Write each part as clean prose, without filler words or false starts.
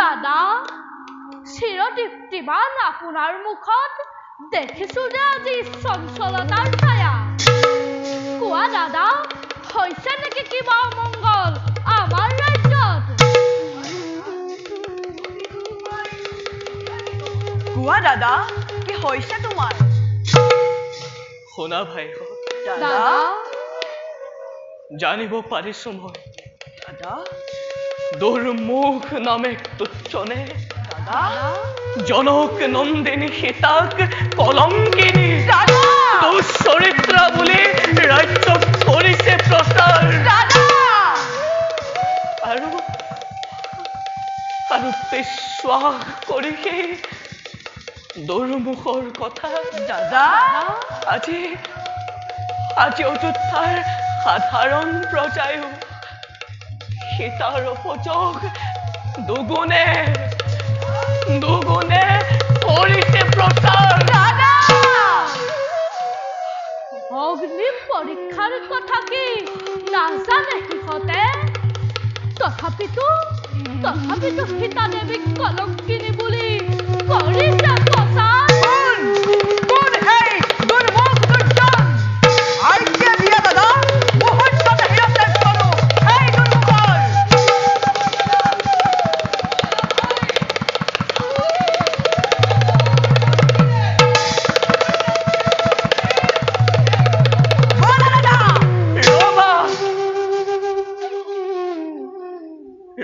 দাদা চিৰদীপ্তিমান আপোনাৰ মুখত দেখিছো যে আজি চঞ্চলতাৰ ছায়া কোৱা দাদা হৈছে নেকি কিবা অমংগল আমাৰ ৰাজ্যত কোৱা দাদা কি হৈছে তোমাৰ শুনা ভাই দাদা জানিব পাৰিছো মই দাদা দুৰ্মুখ নামে তুচ্ছনে দাদা জনক নন্দিনী সীতাক কলংকিনী দাদা দুশ্চৰিত্ৰা বুলি ৰাজ্যত কৰিছে প্ৰচাৰ দাদা আৰু বিশ্বাস কৰি সেই দুৰ্মুখৰ কথা দাদা আজি অযোধ্যাৰ সাধাৰণ প্ৰজায়ো সীতাৰ উপযোগ দুগুণে কৰিছে প্ৰচাৰ দাদা অগ্নি পৰীক্ষাৰ কথা কি নাজানে সিহঁতে তথাপিতো সীতা দেৱীক কলংকিনী বুলি কৰিছে প্ৰচাৰ কোন হেই দুৰ্মুখ দুৰ্জন আজ্ঞা দিয়া দাদা মুহূৰ্ততে হিৰণ্যক কৰো হেই দুৰ্মুখৰ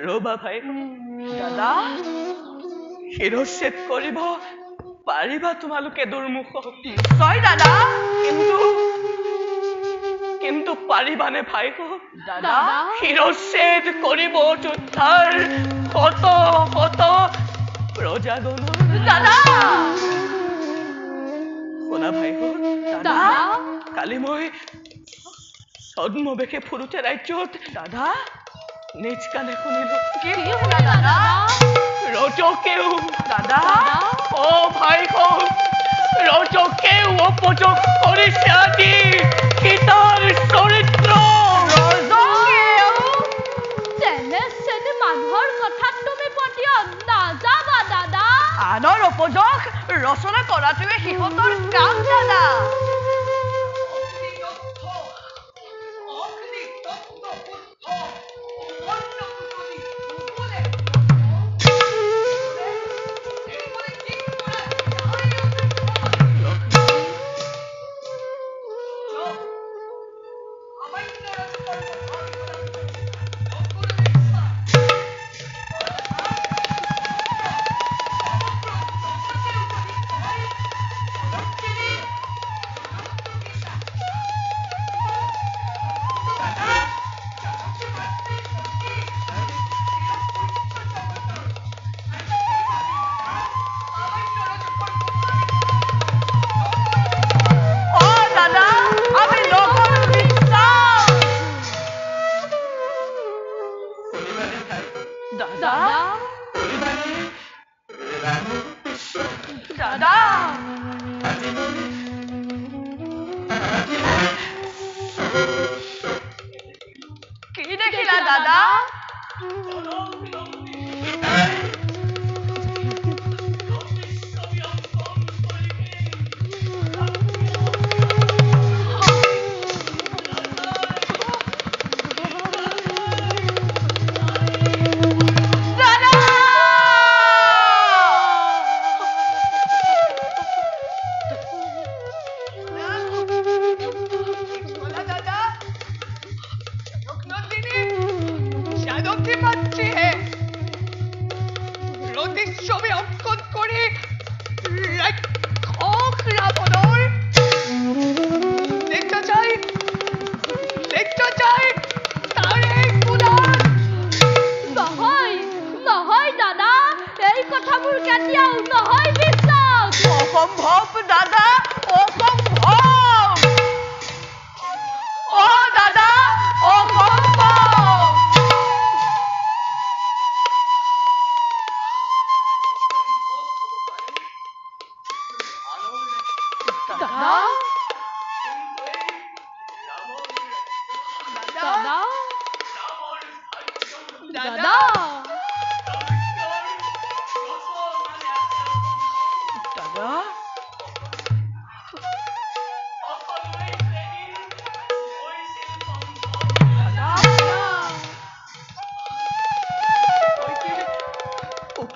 ৰবা ভাই দাদা শিৰচ্ছেদ কৰিব পাৰিবা তোমালোকে দুৰ্মুখক নিশ্চয় দাদা কিন্তু পাৰিবানে ভাই দাদা শিৰচ্ছেদ কৰিব অযোধ্যাৰ শত প্ৰজাগণৰ দাদা শুনা ভাই দাদা কালি মই ছদ্মবেশে ফুৰোতে ৰাজ্যত দাদা নিজ কাণে শুনিলো কি শুনা দাদা ৰজকেও দাদা অ ভাই ৰজকেও উপযোগ কৰিছে আজি সীতাৰ চৰিত্ৰ তেনে মানুহৰ কথা তুমি পতিয়ন নাযাবা দাদা আনৰ উপযোগ ৰচনা কৰাটোৱে সিহঁতৰ কাম দাদা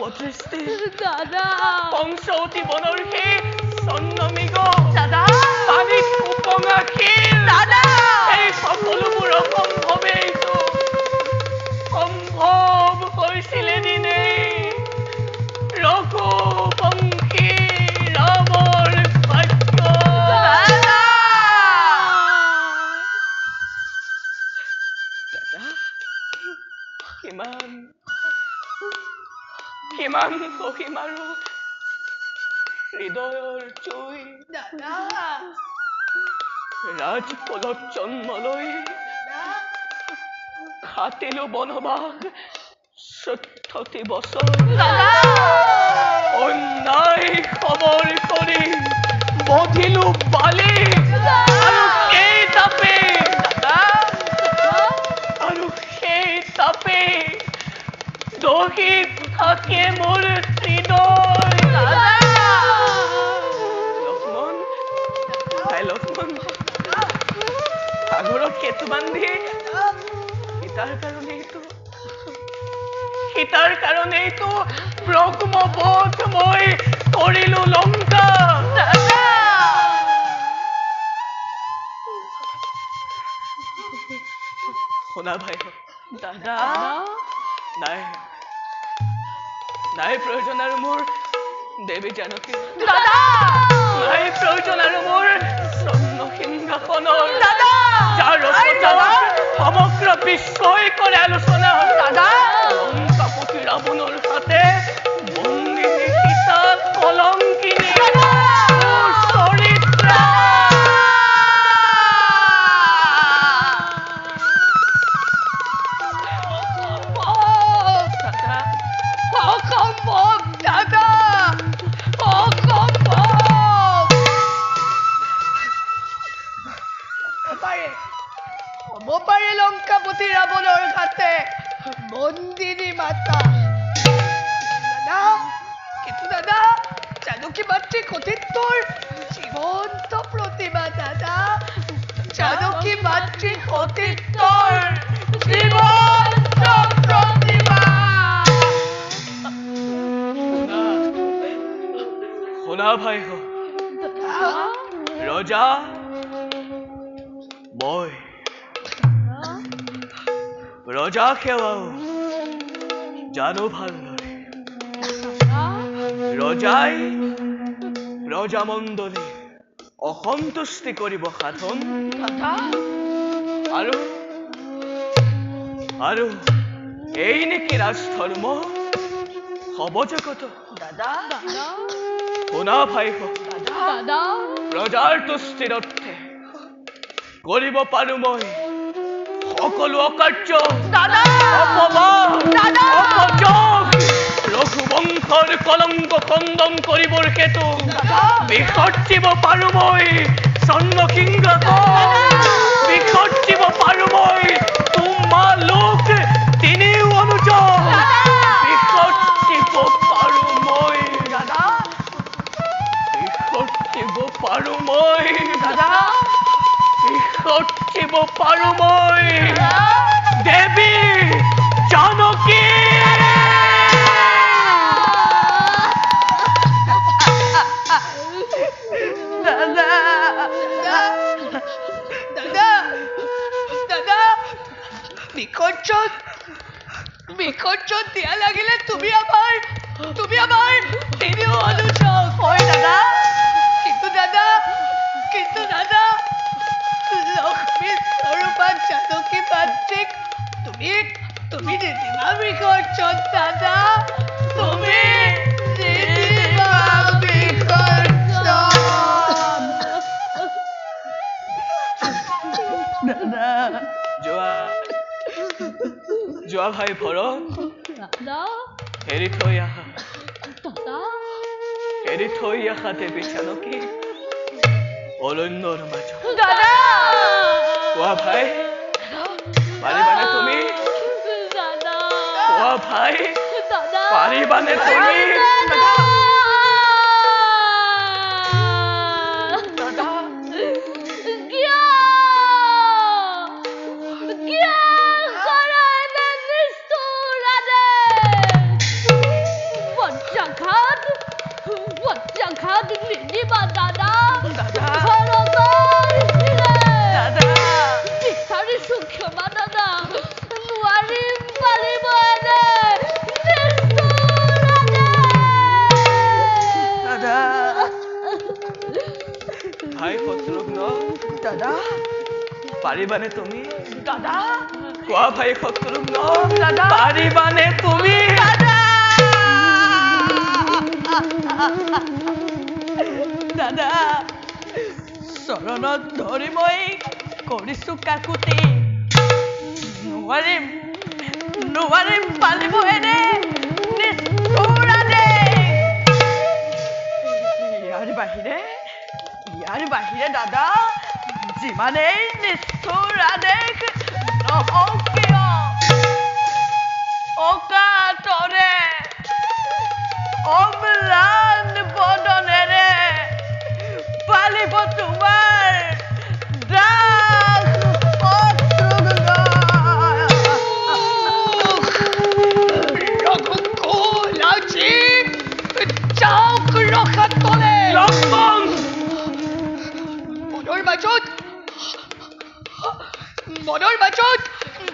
অপদৃষ্টি দাদা পঞ্চৱতী বনৰ সেই চন্নমৃগ দাদা পানীত উপঙা শিল দাদা এই সকলোবোৰ অসম্ভৱেইতো সম্ভৱ হৈছিলে দিনেই ৰঘুবংশী ৰামৰ ভাগ্য দাদা কিমান কিমান সহিম আৰু হৃদয়ৰ জুই দাদা ৰাজপলত জন্ম লৈ খাটিলো বনবাস ১৪টি বছৰ অন্যায় খবৰ কৰি বধিলো বালি আৰু সেই তাপে আৰু সেই তাপে দহি থাকে মোৰ হৃদয় লক্ষ্মণ ভাই লক্ষ্মণ সাগৰত সেতু বান্ধি সীতাৰ কাৰণেইতো ব্ৰহ্মবোধ মই কৰিলো লংকা শুনা ভাই দাদা নাই নাই প্ৰয়োজন আৰু মোৰ দেৱী জানকী দাদা নাই প্ৰয়োজন আৰু মোৰ স্বৰ্ণ সিংহাসনৰ দাদা যাৰ সমগ্ৰ বিশ্বই কৰে আলোচনা দাদা লংকাপতি ৰাৱণৰ হাতে বন্দিনী সীতা কলংকিনী চৰিত্ৰ অসম্ভৱ দাদা অসম্ভৱ হ'ব পাৰে লংকাপতি ৰাৱণৰ হাতে বন্দিনী মাতা দাদা কিন্তু দাদা জানকী মাতৃ সতীত্বৰ জীৱন্ত প্ৰতিমা দাদা জানকী মাতৃ সতীত্বৰ জীৱন্ত প্ৰতিমা শুনা ভাই ৰজা মই ৰজা সেৱাও জানো ভালদৰে ৰজাই ৰজামণ্ডলী অসন্তুষ্টি কৰিব সাধন আৰু এই নেকি ৰাজধৰ্ম হ'ব জগত দাদা শুনা ভাই দাদা ৰজাৰ তুষ্টিৰ অৰ্থে কৰিব পাৰো মই সকলো অকাৰ্য দাদা অপবাদ দাদা অপযোগ ৰঘুবংশৰ কলংক খণ্ডন কৰিবৰ হেতু বিসৰ্জিব পাৰো মই স্বৰ্ণ সিংহাসন বিসৰ্জিব পাৰো মই তোমালোক তিনিও অনুজন বিসৰ্জিব পাৰো মই বিসৰ্জিব পাৰো মই বিসৰ্জিব পাৰো মই দেৱী জানকী দাদা দাদা দাদা বিসৰ্জন দিয়া লাগিলে তুমি আমাৰ তিনিও অনুচক হয় দাদা কিন্তু দাদা লক্ষ্মী স্বৰূপা জানকী মাতৃক তুমি নিদিবা বিসৰ্জন দাদা তুমি নিদিবা বিসৰ্জন যোৱা ভাই ভৰত দাদা এৰি থৈ আহা দাদা এৰি থৈ আহা দেৱী জানকী অৰণ্যৰ মাজত দাদা কোৱা ভাই পাৰিবানে তুমি দাদা কোৱা ভাই দাদা পাৰিবানে তুমি পাৰিবানে তুমি দাদা কোৱা ভাই সকলো ন দাদা। পাৰিবানে তুমি দাদা চৰণত ধৰি মই কৰিছো কাকুতি নোৱাৰিম নোৱাৰিম পালিব এনে নিষ্ঠুৰা দেশ ইয়াৰ বাহিৰে দাদা যিমানেই নিষ্ঠুৰা দেশ নহওক কিয় অকাতৰে অম্লান বদনেৰে পালিব তোমাৰ দাস ৰঘুকুলাজী যাওক ৰখাত তলে লক্ষ্মণ মনৰ মাজত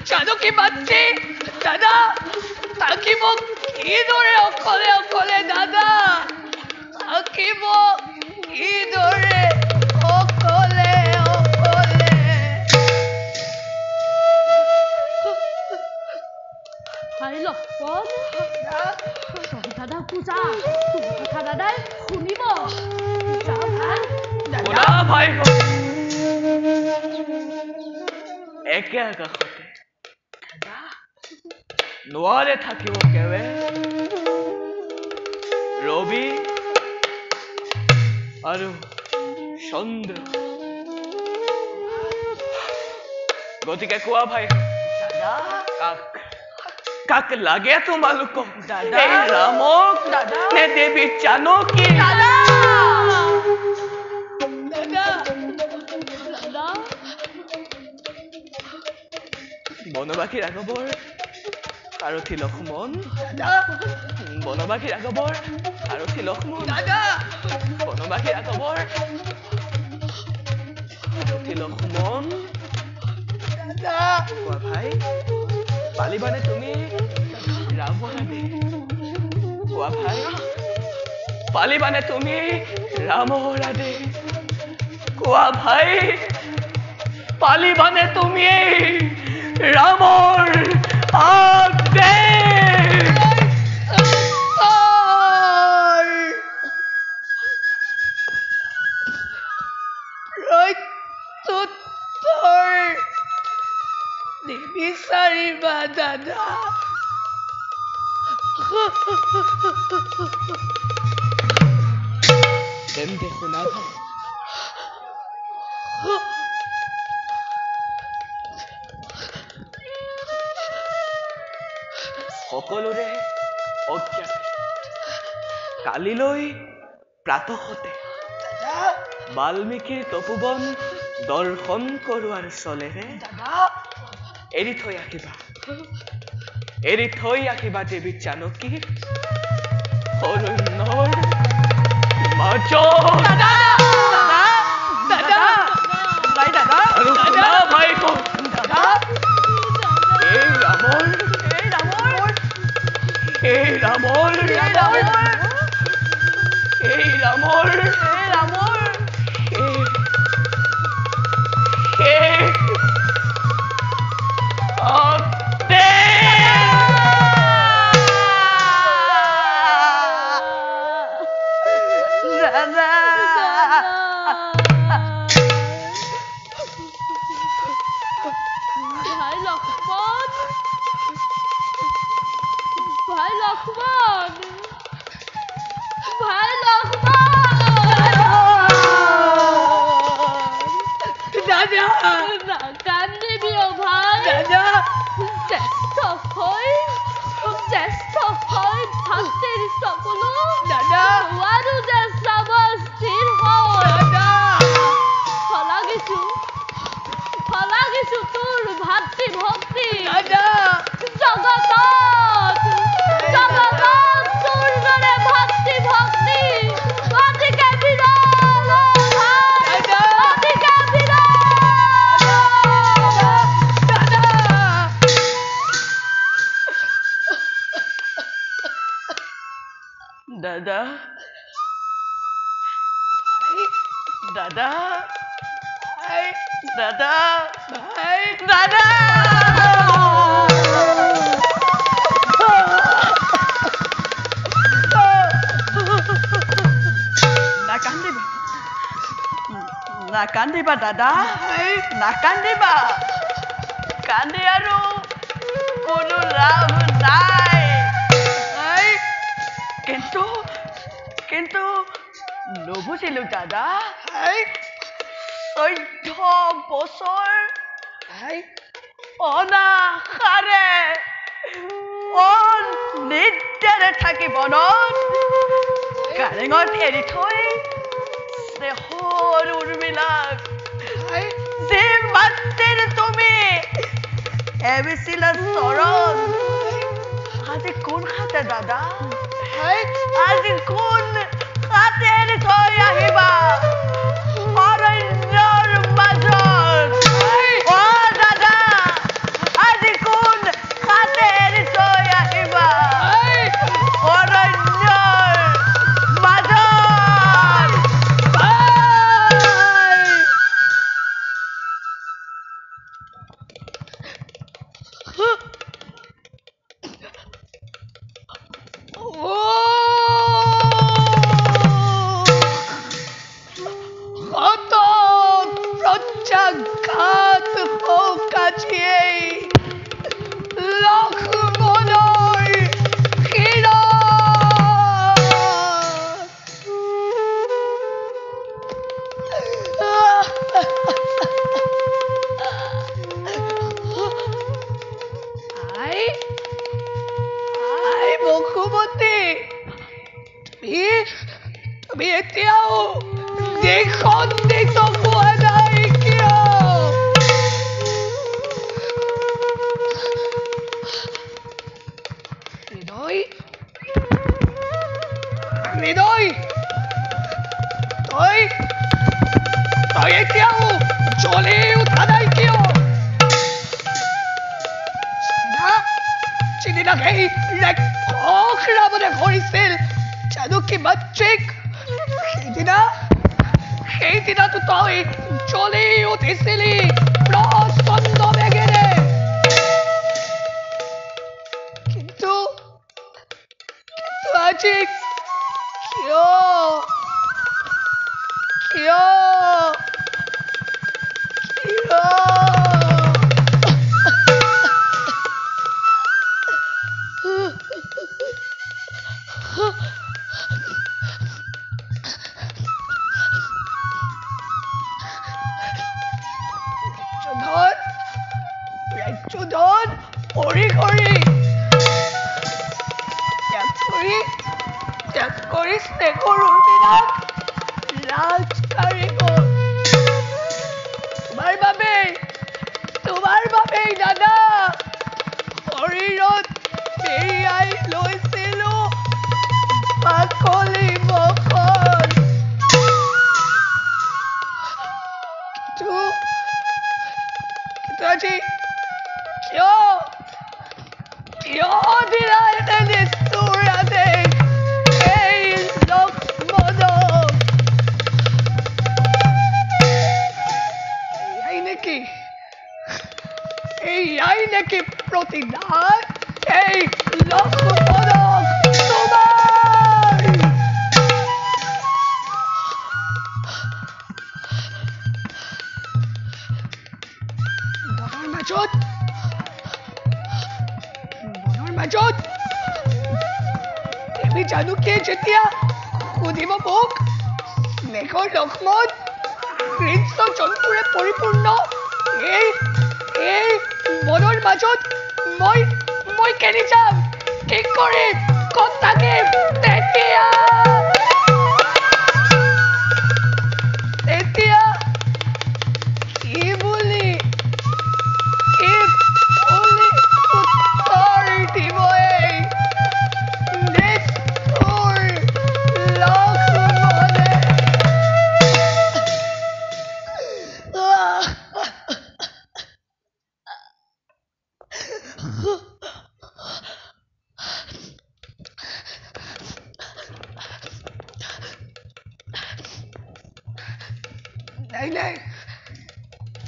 জানকী মাতৃ দাদা থাকিব কিদৰে অকলে অকলে দাদা থাকিব কিদৰে অকলে অকলে ভাই লক্ষ্মণ তই দাদা পূজা তোৰ কথা দাদাই শুনিব যা ভাই শুনা ভাই একে আকাশতে নোৱাৰে থাকিব কেৱে ৰবি আৰু চন্দ্ৰ গতিকে কোৱা ভাই কাক কাক লাগে তোমালোকক দাদা। এই ৰামক দাদা। নে দেৱী জানকী দাদা বনবাসী ৰাঘৱৰ সাৰথি লক্ষ্মণ বনবাসী ৰাঘৱৰ সাৰথি লক্ষ্মণ বনবাসী ৰাঘৱৰ সাৰথি লক্ষ্মণ কোৱা ভাই পালিবানে তুমি ৰামৰাধে কোৱা ভাই পালিবানে তুমি ৰামৰাধে কোৱা ভাই পালিবানে তুমি ৰামৰ আদেশ নিবিচাৰিবা দাদা তেন্তে শুনা ভাই সকলোৰে অজ্ঞাত কালিলৈ প্ৰাতঃতে বাল্মীকিৰ তপোবন দৰ্শন কৰোৱাৰ চলেৰে এৰি থৈ আহিবা দেৱী জানকী অৰণ্যৰ মাজত আৰু শুনা ভাই এই ৰামৰ দাদা ভাই দাদা নাকান্দিবা দাদা নাকান্দিবা কান্দি আৰু কোনো লাভ নাই কিন্তু কিন্তু নুবুজিলো দাদা 14 বছৰ অনাশাৰে অনিদ্ৰাৰে থাকি বনত কাৰেঙত এৰি থৈ স্নেহৰ উৰ্মিলাক যে মাতৃৰ তুমি এবিছিলা চৰণ আজি কোন খাতে দাদা আজি কোন খাতে এৰি থৈ আহিবা অৰণ্যৰ মাজত অ দাদা আজি কোন খাতে এৰি থৈ আহিবা অৰণ্যৰ মাজত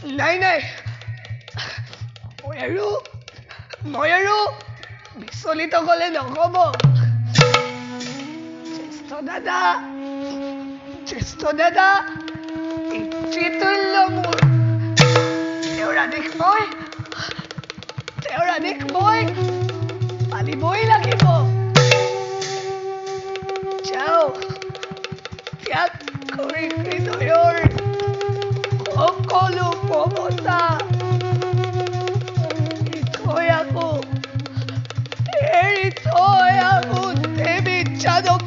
নাই নাই মই আৰু বিচলিত গলে নহব জ্যেষ্ঠ দাদা পিতৃতুল্য মোৰ তেওঁৰ আদেশ মই পালিবই লাগিব যাও ত্যাগ কৰি হৃদয়ৰ সকলো মমতা এৰি থৈ আহো দেৱী জানকী